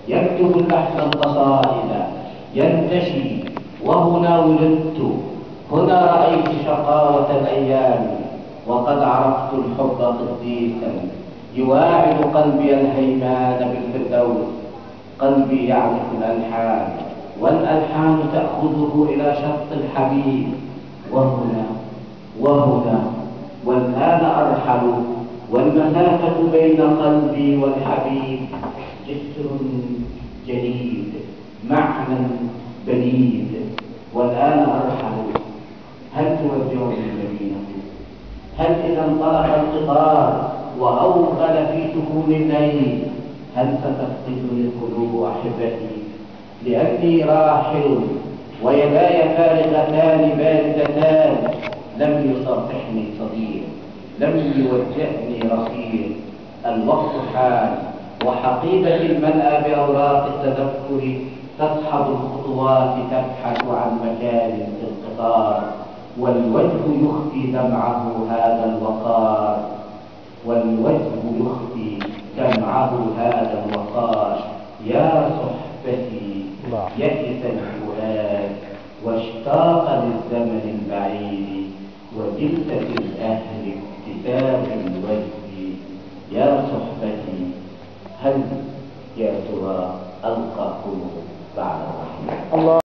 يكتب اللحن القصائد ينتشي. وهنا ولدت، هنا رأيت شقاوة الأيام، وقد عرفت الحب قديسا يواعد قلبي الهيمان بالفردوس. قلبي يعرف الألحان، والألحان تأخذه إلى شط الحبيب. وهنا والآن أرحل، والمسافة بين قلبي والحبيب جسر جديد، معنى بليد. والآن أرحل، هل تودعني المدينة؟ هل إذا انطلق القطار وأوغل في سكون الليل، هل ستفقدني قلوب أحبتي؟ لأني راحل ويداي فارغتان باردتان. لم يصافحني صديق، لم يوجهني رفيق. الوقت حان، وحقيبتي الملأى بأوراق التذكر تصحب الخطوات تبحث عن مكان في القطار. والوجه يخفي دمعه هذا الوقار، والوجه يخفي دمعه هذا الوقار. يا صحبتي يئس الفؤاد واشتاق للزمن البعيد، وجلسة الأهل ابتسام الوجه. يا صحبتي هل يا ترى ألقاكم بعد الرحيل؟